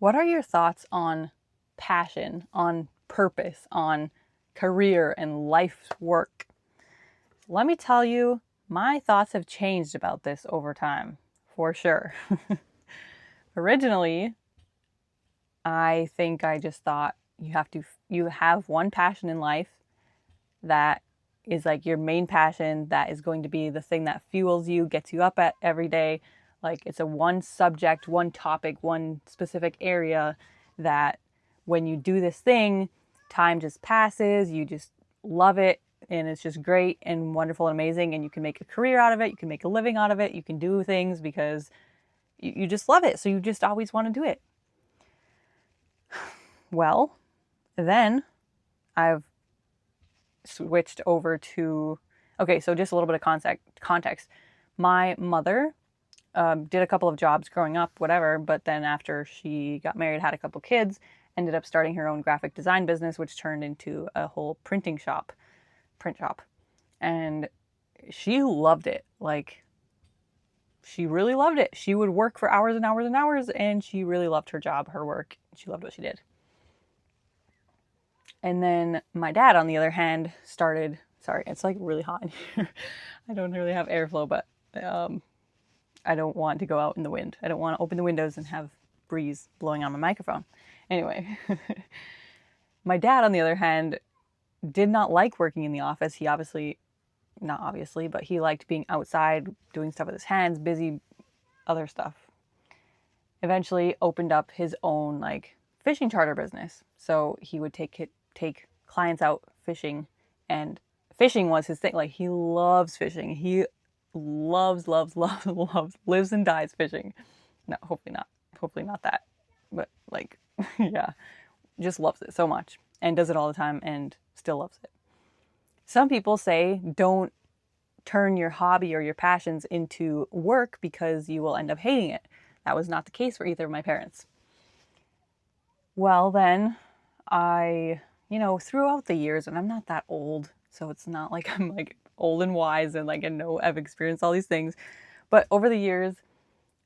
What are your thoughts on passion, on purpose, on career and life's work? Let me tell you, my thoughts have changed about this over time, for sure. Originally, I think I just thought you have one passion in life that is like your main passion, that is going to be the thing that fuels you, gets you up at every day. Like it's a one subject, one topic, one specific area that when you do this thing, time just passes, you just love it, and it's just great and wonderful and amazing, and you can make a career out of it, you can make a living out of it, you can do things because you just love it, so you just always want to do it. Well, then I've switched over to, okay, so just a little bit of context. My mother did a couple of jobs growing up, whatever, but then after she got married, had a couple kids, ended up starting her own graphic design business, which turned into a whole print shop. And she loved it. Like, she really loved it. She would work for hours and hours and hours, and she really loved her job, her work. She loved what she did. And then my dad, on the other hand, started, sorry, it's like really hot in here. I don't really have airflow, but I don't want to go out in the wind. I don't want to open the windows and have breeze blowing on my microphone. Anyway, my dad, on the other hand, did not like working in the office. He not obviously, but he liked being outside, doing stuff with his hands, busy, other stuff. Eventually opened up his own like fishing charter business. So he would take clients out fishing, and fishing was his thing. Like he loves fishing. He loves, lives and dies fishing. No, hopefully not that. But like, yeah, just loves it so much and does it all the time and still loves it. Some people say don't turn your hobby or your passions into work because you will end up hating it. That was not the case for either of my parents. Well, then throughout the years, and I'm not that old, so it's not like I'm like old and wise and like I've experienced all these things. But over the years,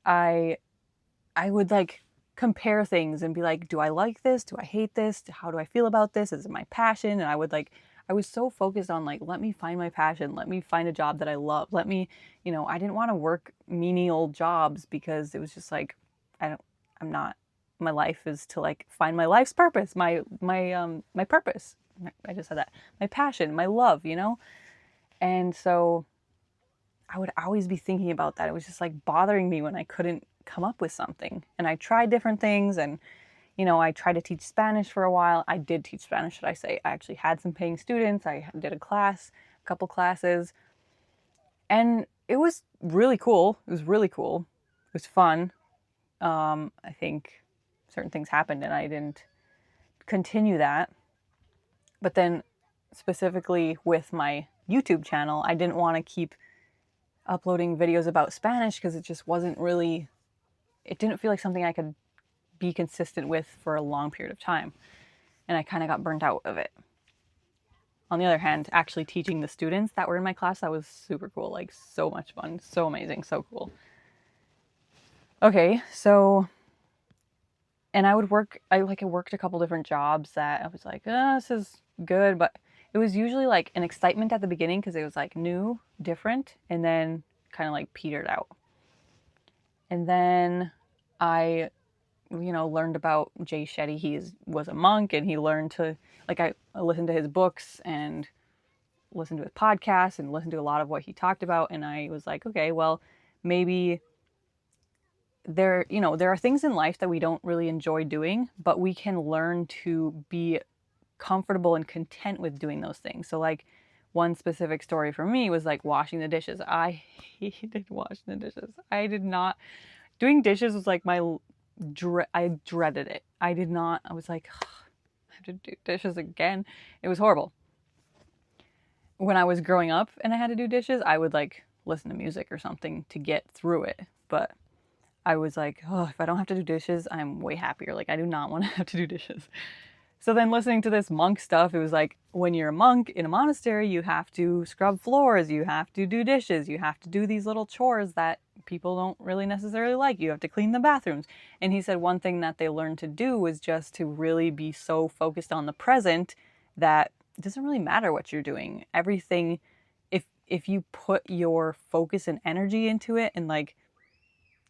I would like compare things and be like, do I like this? Do I hate this? How do I feel about this? Is it my passion? And I was so focused on like, let me find my passion. Let me find a job that I love. Let me, I didn't want to work menial jobs because it was just like, I'm not, my life is to like find my life's purpose, my purpose. I just said that. My passion, my love, And so I would always be thinking about that. It was just like bothering me when I couldn't come up with something. And I tried different things, and I tried to teach Spanish for a while. I did teach Spanish, should I say. I actually had some paying students. I did a couple classes. And it was really cool. It was really cool. It was fun. I think certain things happened and I didn't continue that. But then specifically with my YouTube channel, I didn't want to keep uploading videos about Spanish because it just it didn't feel like something I could be consistent with for a long period of time. And I kind of got burnt out of it. On the other hand, actually teaching the students that were in my class, that was super cool. Like so much fun, so amazing, so cool. Okay, so, and I worked a couple different jobs that I was like, this is good, but it was usually like an excitement at the beginning because it was like new, different, and then kind of like petered out. And then I learned about Jay Shetty. He was a monk, and he learned to, like, I listened to his books and listened to his podcasts and listened to a lot of what he talked about. And I was like, okay, well, maybe there are things in life that we don't really enjoy doing, but we can learn to be comfortable and content with doing those things. So like one specific story for me was like washing the dishes. I hated washing the dishes. Doing dishes was like I dreaded it. I was like, I have to do dishes again. It was horrible. When I was growing up and I had to do dishes, I would like listen to music or something to get through it. But I was like, oh, if I don't have to do dishes, I'm way happier. Like I do not want to have to do dishes. So then listening to this monk stuff, it was like, when you're a monk in a monastery, you have to scrub floors, you have to do dishes, you have to do these little chores that people don't really necessarily like. You have to clean the bathrooms. And he said one thing that they learned to do was just to really be so focused on the present that it doesn't really matter what you're doing. Everything, if you put your focus and energy into it and like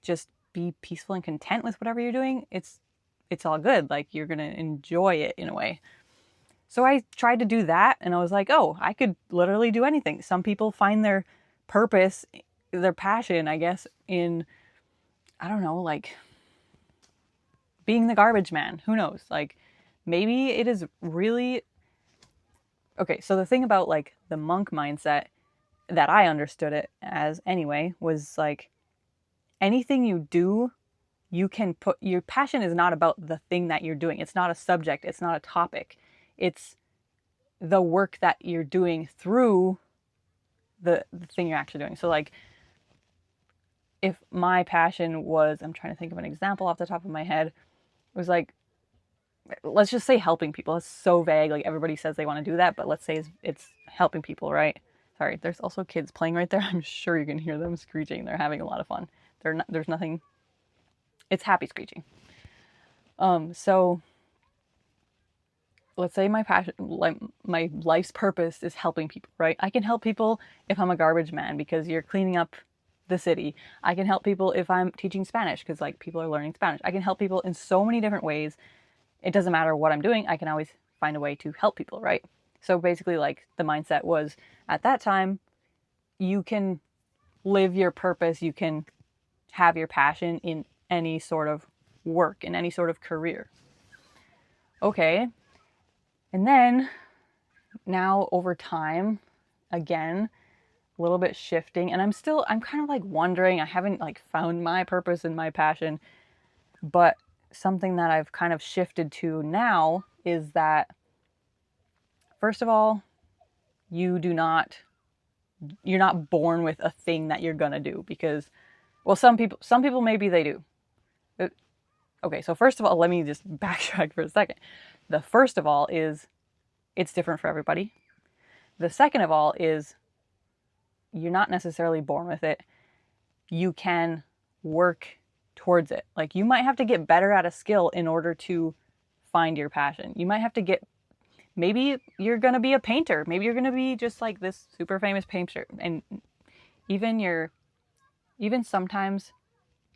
just be peaceful and content with whatever you're doing, it's all good. Like you're going to enjoy it in a way. So I tried to do that and I was like, oh, I could literally do anything. Some people find their purpose, their passion, I guess, in, I don't know, like being the garbage man. Who knows? Like maybe it is really okay. So the thing about like the monk mindset that I understood it as anyway was like anything you do, you can put your passion is not about the thing that you're doing. It's not a subject, it's not a topic. It's the work that you're doing through the thing you're actually doing. So like if my passion was, I'm trying to think of an example off the top of my head, it was like, let's just say helping people. It's so vague. Like everybody says they want to do that, but let's say it's helping people, right? Sorry, there's also kids playing right there. I'm sure you can hear them screeching. They're having a lot of fun. There's nothing. It's happy screeching. So let's say my passion, like my life's purpose is helping people, right? I can help people if I'm a garbage man because you're cleaning up the city. I can help people if I'm teaching Spanish because like people are learning Spanish. I can help people in so many different ways. It doesn't matter what I'm doing. I can always find a way to help people, right? So basically like the mindset was at that time, you can live your purpose. You can have your passion in any sort of work, in any sort of career. Okay. And then now over time, again, a little bit shifting, and I'm kind of like wondering, I haven't like found my purpose and my passion, but something that I've kind of shifted to now is that first of all, you're not born with a thing that you're going to do because well, some people maybe they do. Okay, so first of all, let me just backtrack for a second. The first of all is it's different for everybody. The second of all is you're not necessarily born with it. You can work towards it. Like you might have to get better at a skill in order to find your passion. You might have to maybe you're going to be a painter. Maybe you're going to be just like this super famous painter. And even sometimes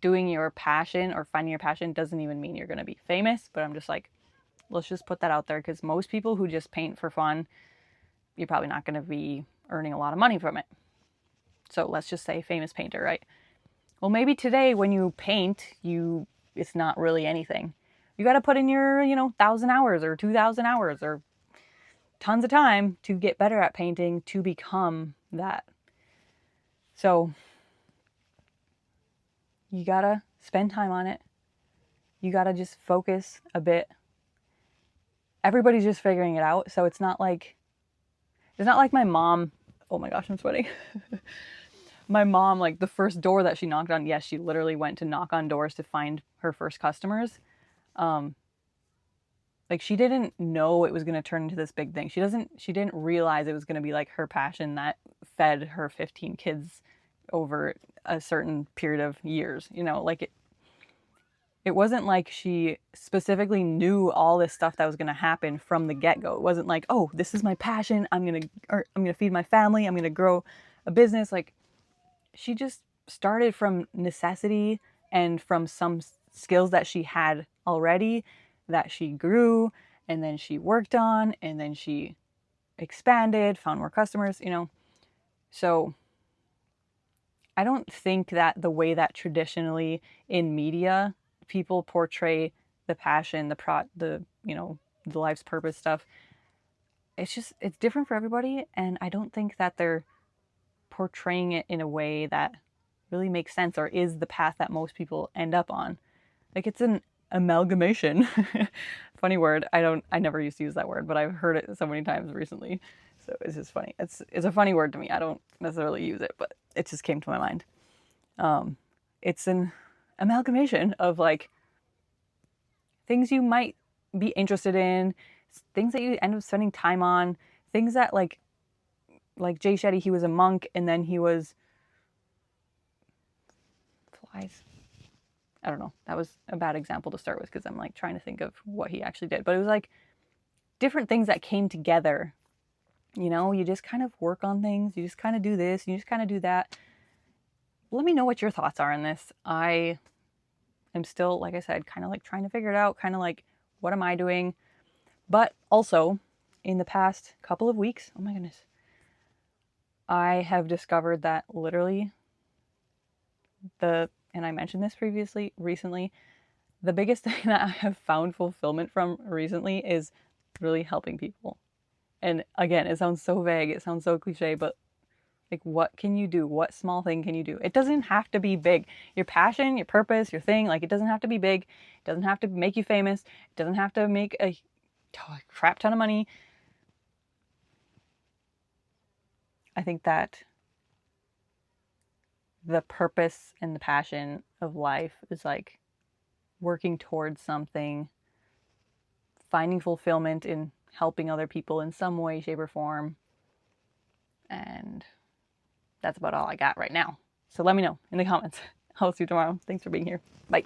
doing your passion or finding your passion doesn't even mean you're going to be famous, but I'm just like, let's just put that out there because most people who just paint for fun, you're probably not going to be earning a lot of money from it. So let's just say famous painter, right? Well, maybe today when you paint, it's not really anything. You got to put in your, 1,000 hours or 2,000 hours or tons of time to get better at painting to become that. So you got to spend time on it. You got to just focus a bit. Everybody's just figuring it out. So it's not like my mom. Oh my gosh, I'm sweating. My mom, like the first door that she knocked on, yes, she literally went to knock on doors to find her first customers. Like she didn't know it was going to turn into this big thing. She didn't realize it was going to be like her passion that fed her 15 kids over a certain period of years, like it wasn't like she specifically knew all this stuff that was going to happen from the get-go. It wasn't like, oh, this is my passion. I'm going to feed my family. I'm going to grow a business. Like she just started from necessity and from some skills that she had already that she grew and then she worked on and then she expanded, found more customers, So I don't think that the way that traditionally in media people portray the passion, the life's purpose stuff, it's different for everybody, and I don't think that they're portraying it in a way that really makes sense or is the path that most people end up on. Like it's an amalgamation. Funny word. I never used to use that word, but I've heard it so many times recently. So it's just funny. It's a funny word to me. I don't necessarily use it, but it just came to my mind. It's an amalgamation of like things you might be interested in, things that you end up spending time on, things that like Jay Shetty, he was a monk and then he was wise. I don't know. That was a bad example to start with because I'm like trying to think of what he actually did. But it was like different things that came together. You know, you just kind of work on things. You just kind of do this. You just kind of do that. Let me know what your thoughts are on this. I am still, like I said, kind of like trying to figure it out. Kind of like, what am I doing? But also, in the past couple of weeks, oh my goodness, I have discovered that literally and I mentioned this recently, the biggest thing that I have found fulfillment from recently is really helping people. And again, it sounds so vague, it sounds so cliche, but like, what can you do? What small thing can you do? It doesn't have to be big. Your passion, your purpose, your thing, like, it doesn't have to be big. It doesn't have to make you famous. It doesn't have to make a crap ton of money. I think that the purpose and the passion of life is like working towards something, finding fulfillment in helping other people in some way, shape, or form. And that's about all I got right now. So let me know in the comments. I'll see you tomorrow. Thanks for being here. Bye.